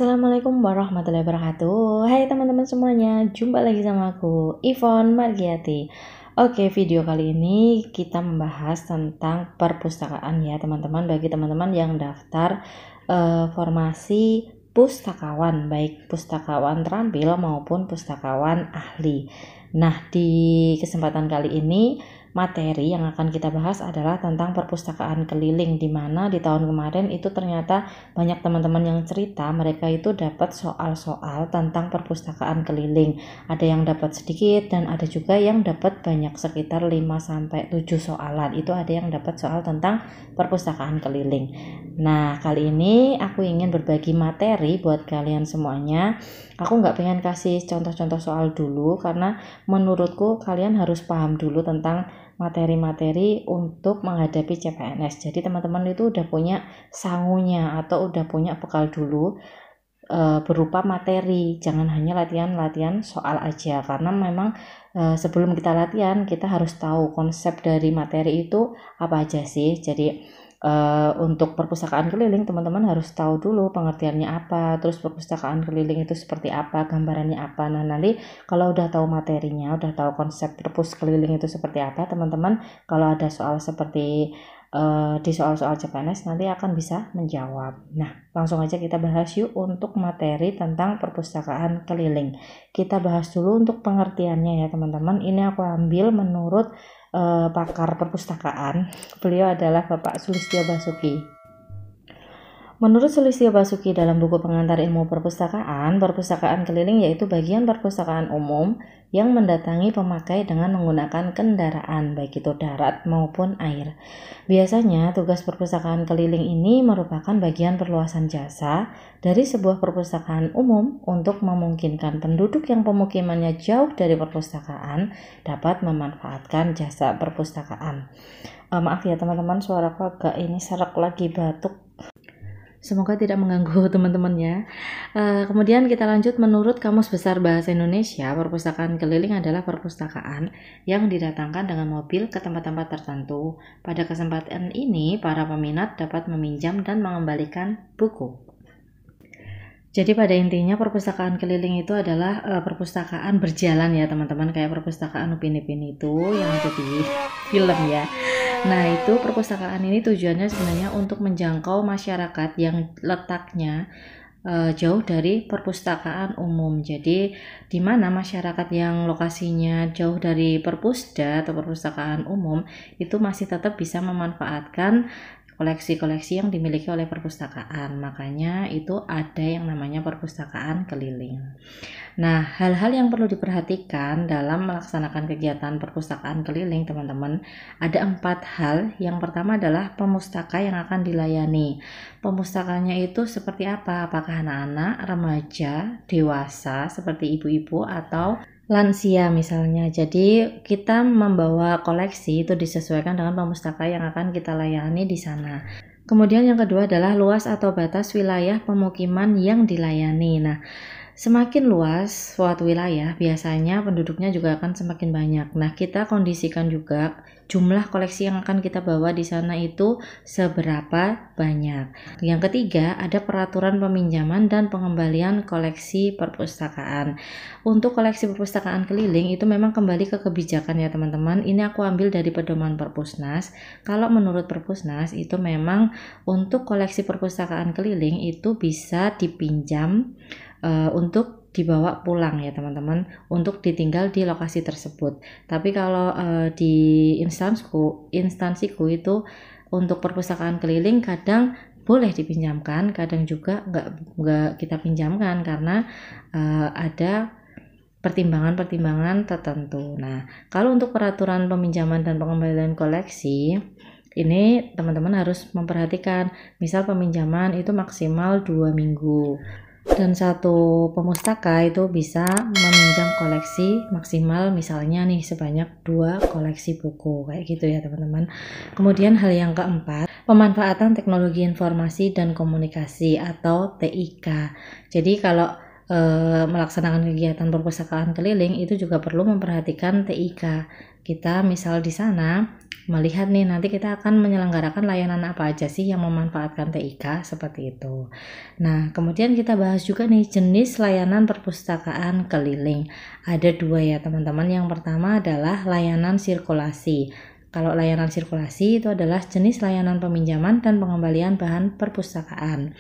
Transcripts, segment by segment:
Assalamualaikum warahmatullahi wabarakatuh. Hai teman-teman semuanya, jumpa lagi sama aku, Ivon Margiati. Oke, video kali ini kita membahas tentang perpustakaan ya teman-teman. Bagi teman-teman yang daftar formasi pustakawan, baik pustakawan terampil maupun pustakawan ahli. Nah, di kesempatan kali ini materi yang akan kita bahas adalah tentang perpustakaan keliling, di mana di tahun kemarin itu ternyata banyak teman-teman yang cerita mereka itu dapat soal-soal tentang perpustakaan keliling. Ada yang dapat sedikit dan ada juga yang dapat banyak, sekitar 5-7 soalan. Itu ada yang dapat soal tentang perpustakaan keliling. Nah, kali ini aku ingin berbagi materi buat kalian semuanya. Aku nggak pengen kasih contoh-contoh soal dulu, karena menurutku kalian harus paham dulu tentang materi-materi untuk menghadapi CPNS. Jadi teman-teman itu udah punya sangunya atau udah punya bekal dulu berupa materi. Jangan hanya latihan-latihan soal aja, karena memang sebelum kita latihan kita harus tahu konsep dari materi itu apa aja sih. Jadi untuk perpustakaan keliling teman-teman harus tahu dulu pengertiannya apa, terus perpustakaan keliling itu seperti apa, gambarannya apa. Nah, nanti kalau udah tahu materinya, udah tahu konsep perpus keliling itu seperti apa, teman-teman kalau ada soal seperti di soal-soal CPNS nanti akan bisa menjawab. Nah, langsung aja kita bahas yuk untuk materi tentang perpustakaan keliling. Kita bahas dulu untuk pengertiannya ya teman-teman. Ini aku ambil menurut pakar perpustakaan. Beliau adalah Bapak Sulistyo Basuki. Menurut Sulistyo Basuki dalam buku Pengantar Ilmu Perpustakaan, perpustakaan keliling yaitu bagian perpustakaan umum yang mendatangi pemakai dengan menggunakan kendaraan, baik itu darat maupun air. Biasanya tugas perpustakaan keliling ini merupakan bagian perluasan jasa dari sebuah perpustakaan umum untuk memungkinkan penduduk yang pemukimannya jauh dari perpustakaan dapat memanfaatkan jasa perpustakaan. Maaf ya teman-teman, suaraku agak ini serak lagi, batuk. Semoga tidak mengganggu teman-temannya. Kemudian kita lanjut, menurut Kamus Besar Bahasa Indonesia, perpustakaan keliling adalah perpustakaan yang didatangkan dengan mobil ke tempat-tempat tertentu. Pada kesempatan ini, para peminat dapat meminjam dan mengembalikan buku. Jadi pada intinya perpustakaan keliling itu adalah perpustakaan berjalan ya teman-teman, kayak perpustakaan Upin Ipin itu yang ada di film ya. Nah, itu perpustakaan ini tujuannya sebenarnya untuk menjangkau masyarakat yang letaknya jauh dari perpustakaan umum. Jadi di mana masyarakat yang lokasinya jauh dari perpusda atau perpustakaan umum itu masih tetap bisa memanfaatkan koleksi-koleksi yang dimiliki oleh perpustakaan. Makanya itu ada yang namanya perpustakaan keliling. Nah, hal-hal yang perlu diperhatikan dalam melaksanakan kegiatan perpustakaan keliling, teman-teman, ada 4 hal. Yang pertama adalah pemustaka yang akan dilayani. Pemustakanya itu seperti apa? Apakah anak-anak, remaja, dewasa, seperti ibu-ibu, atau lansia misalnya. Jadi kita membawa koleksi itu disesuaikan dengan pemustaka yang akan kita layani di sana. Kemudian yang kedua adalah luas atau batas wilayah pemukiman yang dilayani. Nah, semakin luas suatu wilayah, biasanya penduduknya juga akan semakin banyak. Nah, kita kondisikan juga jumlah koleksi yang akan kita bawa di sana itu seberapa banyak. Yang ketiga, ada peraturan peminjaman dan pengembalian koleksi perpustakaan. Untuk koleksi perpustakaan keliling itu memang kembali ke kebijakan ya teman-teman. Ini aku ambil dari pedoman Perpusnas. Kalau menurut Perpusnas itu memang untuk koleksi perpustakaan keliling itu bisa dipinjam untuk dibawa pulang ya teman-teman, untuk ditinggal di lokasi tersebut. Tapi kalau di instansiku itu untuk perpustakaan keliling kadang boleh dipinjamkan, kadang juga nggak kita pinjamkan karena ada pertimbangan-pertimbangan tertentu. Nah, kalau untuk peraturan peminjaman dan pengembalian koleksi ini teman-teman harus memperhatikan, misal peminjaman itu maksimal 2 minggu. Dan satu pemustaka itu bisa meminjam koleksi maksimal misalnya nih sebanyak 2 koleksi buku, kayak gitu ya teman-teman. Kemudian hal yang keempat, pemanfaatan teknologi informasi dan komunikasi atau TIK. Jadi kalau melaksanakan kegiatan perpustakaan keliling itu juga perlu memperhatikan TIK. Kita misal di sana melihat nih, nanti kita akan menyelenggarakan layanan apa aja sih yang memanfaatkan TIK, seperti itu. Nah, kemudian kita bahas juga nih jenis layanan perpustakaan keliling. Ada 2 ya teman-teman. Yang pertama adalah layanan sirkulasi. Kalau layanan sirkulasi itu adalah jenis layanan peminjaman dan pengembalian bahan perpustakaan.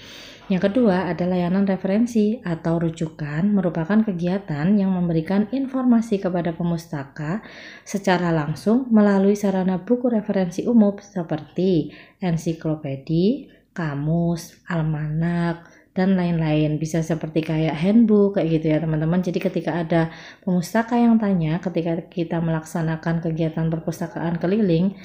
Yang kedua ada layanan referensi atau rujukan, merupakan kegiatan yang memberikan informasi kepada pemustaka secara langsung melalui sarana buku referensi umum seperti ensiklopedi, kamus, almanak, dan lain-lain. Bisa seperti kayak handbook kayak gitu ya teman-teman. Jadi ketika ada pemustaka yang tanya ketika kita melaksanakan kegiatan perpustakaan keliling,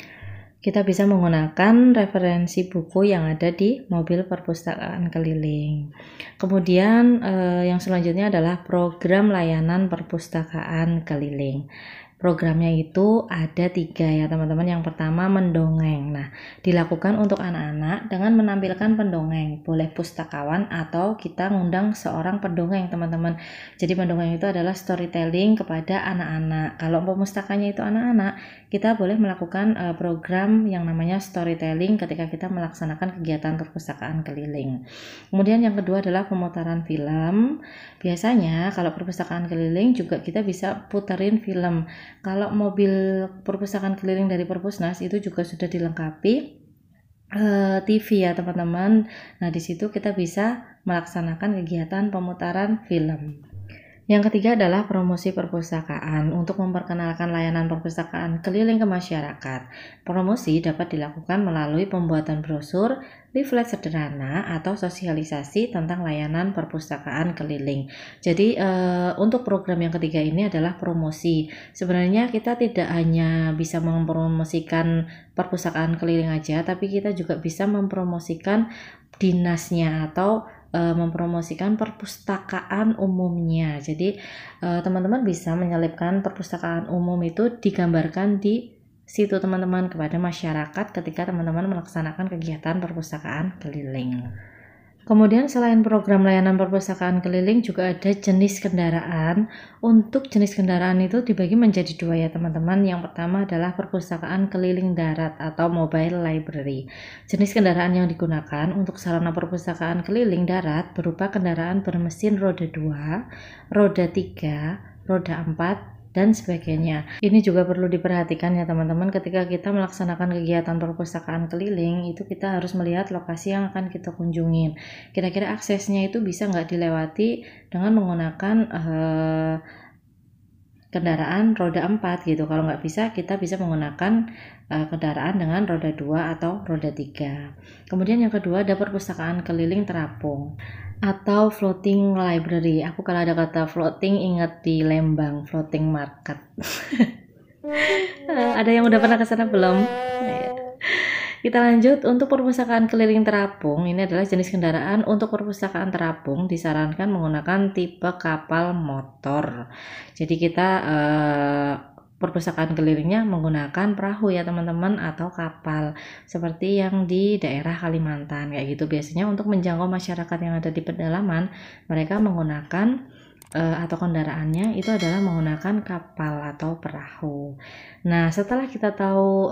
kita bisa menggunakan referensi buku yang ada di mobil perpustakaan keliling. Kemudian yang selanjutnya adalah program layanan perpustakaan keliling. Programnya itu ada 3 ya teman-teman. Yang pertama mendongeng. Nah, dilakukan untuk anak-anak dengan menampilkan pendongeng. Boleh pustakawan atau kita ngundang seorang pendongeng teman-teman. Jadi pendongeng itu adalah storytelling kepada anak-anak. Kalau pemustakanya itu anak-anak, kita boleh melakukan program yang namanya storytelling ketika kita melaksanakan kegiatan perpustakaan keliling. Kemudian yang kedua adalah pemutaran film. Biasanya kalau perpustakaan keliling juga kita bisa puterin film. Kalau mobil perpustakaan keliling dari Perpusnas itu juga sudah dilengkapi TV ya teman-teman. Nah, di situ kita bisa melaksanakan kegiatan pemutaran film. Yang ketiga adalah promosi perpustakaan. Untuk memperkenalkan layanan perpustakaan keliling ke masyarakat, promosi dapat dilakukan melalui pembuatan brosur, leaflet sederhana, atau sosialisasi tentang layanan perpustakaan keliling. Jadi untuk program yang ketiga ini adalah promosi. Sebenarnya kita tidak hanya bisa mempromosikan perpustakaan keliling aja, tapi kita juga bisa mempromosikan dinasnya atau mempromosikan perpustakaan umumnya. Jadi teman-teman bisa menyelipkan perpustakaan umum itu digambarkan di situ teman-teman kepada masyarakat ketika teman-teman melaksanakan kegiatan perpustakaan keliling. Kemudian selain program layanan perpustakaan keliling juga ada jenis kendaraan. Untuk jenis kendaraan itu dibagi menjadi 2 ya teman-teman. Yang pertama adalah perpustakaan keliling darat atau mobile library. Jenis kendaraan yang digunakan untuk sarana perpustakaan keliling darat berupa kendaraan bermesin roda 2, roda 3, roda 4, dan sebagainya. Ini juga perlu diperhatikan ya teman-teman, ketika kita melaksanakan kegiatan perpustakaan keliling itu kita harus melihat lokasi yang akan kita kunjungin. Kira-kira aksesnya itu bisa nggak dilewati dengan menggunakan kendaraan roda 4 gitu. Kalau nggak bisa, kita bisa menggunakan kendaraan dengan roda 2 atau roda 3. Kemudian yang kedua ada perpustakaan keliling terapung atau floating library. Aku kalau ada kata floating ingat di Lembang, floating market. Ada yang udah pernah ke sana belum? Kita lanjut, untuk perpustakaan keliling terapung, ini adalah jenis kendaraan untuk perpustakaan terapung disarankan menggunakan tipe kapal motor. Jadi kita perpustakaan kelilingnya menggunakan perahu ya teman-teman atau kapal seperti yang di daerah Kalimantan kayak gitu. Biasanya untuk menjangkau masyarakat yang ada di pedalaman, mereka menggunakan atau kendaraannya itu adalah menggunakan kapal atau perahu. Nah, setelah kita tahu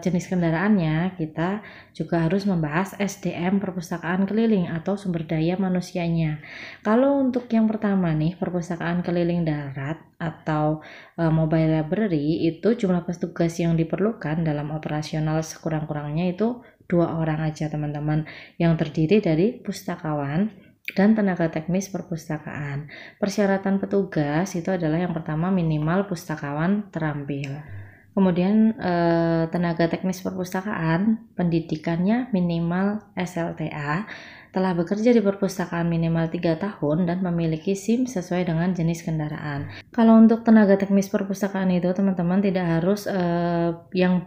jenis kendaraannya, kita juga harus membahas SDM perpustakaan keliling atau sumber daya manusianya. Kalau untuk yang pertama nih, perpustakaan keliling darat atau mobile library, itu jumlah petugas yang diperlukan dalam operasional sekurang-kurangnya itu 2 orang aja teman-teman, yang terdiri dari pustakawan dan tenaga teknis perpustakaan. Persyaratan petugas itu adalah yang pertama minimal pustakawan terampil. Kemudian tenaga teknis perpustakaan pendidikannya minimal SLTA, telah bekerja di perpustakaan minimal 3 tahun dan memiliki SIM sesuai dengan jenis kendaraan. Kalau untuk tenaga teknis perpustakaan itu teman-teman tidak harus yang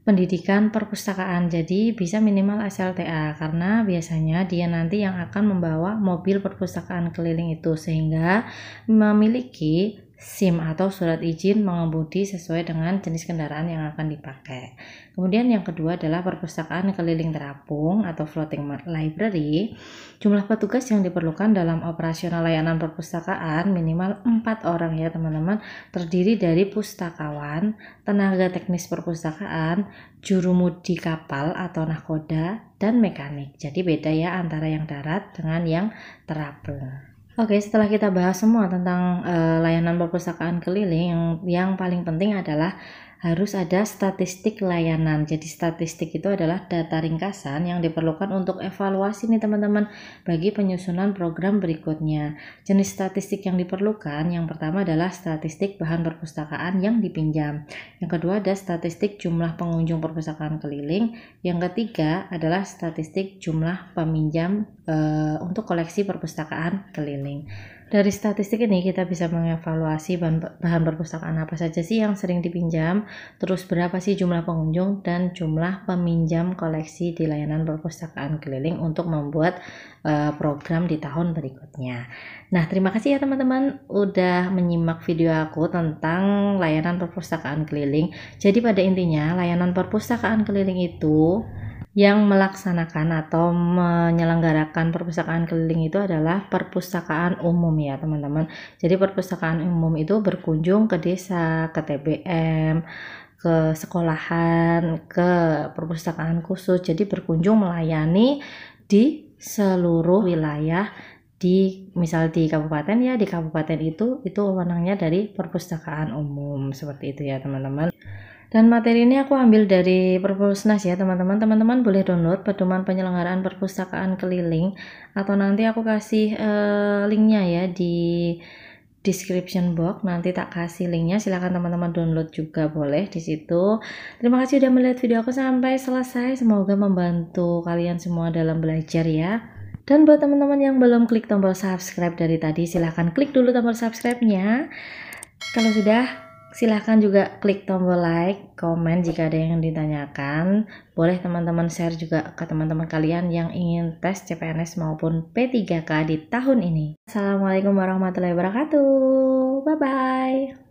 pendidikan perpustakaan, jadi bisa minimal SLTA karena biasanya dia nanti yang akan membawa mobil perpustakaan keliling itu, sehingga memiliki SIM atau surat izin mengemudi sesuai dengan jenis kendaraan yang akan dipakai. Kemudian yang kedua adalah perpustakaan keliling terapung atau floating library. Jumlah petugas yang diperlukan dalam operasional layanan perpustakaan minimal 4 orang ya teman-teman, terdiri dari pustakawan, tenaga teknis perpustakaan, jurumudi kapal atau nahkoda, dan mekanik. Jadi beda ya antara yang darat dengan yang terapung. Oke, setelah kita bahas semua tentang layanan perpustakaan keliling, yang paling penting adalah harus ada statistik layanan. Jadi statistik itu adalah data ringkasan yang diperlukan untuk evaluasi nih teman-teman bagi penyusunan program berikutnya. Jenis statistik yang diperlukan, yang pertama adalah statistik bahan perpustakaan yang dipinjam. Yang kedua ada statistik jumlah pengunjung perpustakaan keliling. Yang ketiga adalah statistik jumlah peminjam untuk koleksi perpustakaan keliling. Dari statistik ini kita bisa mengevaluasi bahan perpustakaan apa saja sih yang sering dipinjam, terus berapa sih jumlah pengunjung dan jumlah peminjam koleksi di layanan perpustakaan keliling untuk membuat program di tahun berikutnya. Nah, terima kasih ya teman-teman udah menyimak video aku tentang layanan perpustakaan keliling. Jadi pada intinya layanan perpustakaan keliling itu yang melaksanakan atau menyelenggarakan perpustakaan keliling itu adalah perpustakaan umum ya teman-teman. Jadi perpustakaan umum itu berkunjung ke desa, ke TBM, ke sekolahan, ke perpustakaan khusus. Jadi berkunjung melayani di seluruh wilayah misal di kabupaten ya, di kabupaten itu wewenangnya dari perpustakaan umum, seperti itu ya teman-teman. Dan materi ini aku ambil dari Perpusnas ya teman-teman. Teman-teman boleh download pedoman penyelenggaraan perpustakaan keliling, atau nanti aku kasih linknya ya di description box. Nanti tak kasih linknya, silahkan teman-teman download juga boleh di situ. Terima kasih sudah melihat video aku sampai selesai. Semoga membantu kalian semua dalam belajar ya. Dan buat teman-teman yang belum klik tombol subscribe dari tadi, silahkan klik dulu tombol subscribe-nya. Kalau sudah, silahkan juga klik tombol like, komen jika ada yang ditanyakan. Boleh teman-teman share juga ke teman-teman kalian yang ingin tes CPNS maupun P3K di tahun ini. Assalamualaikum warahmatullahi wabarakatuh. Bye-bye.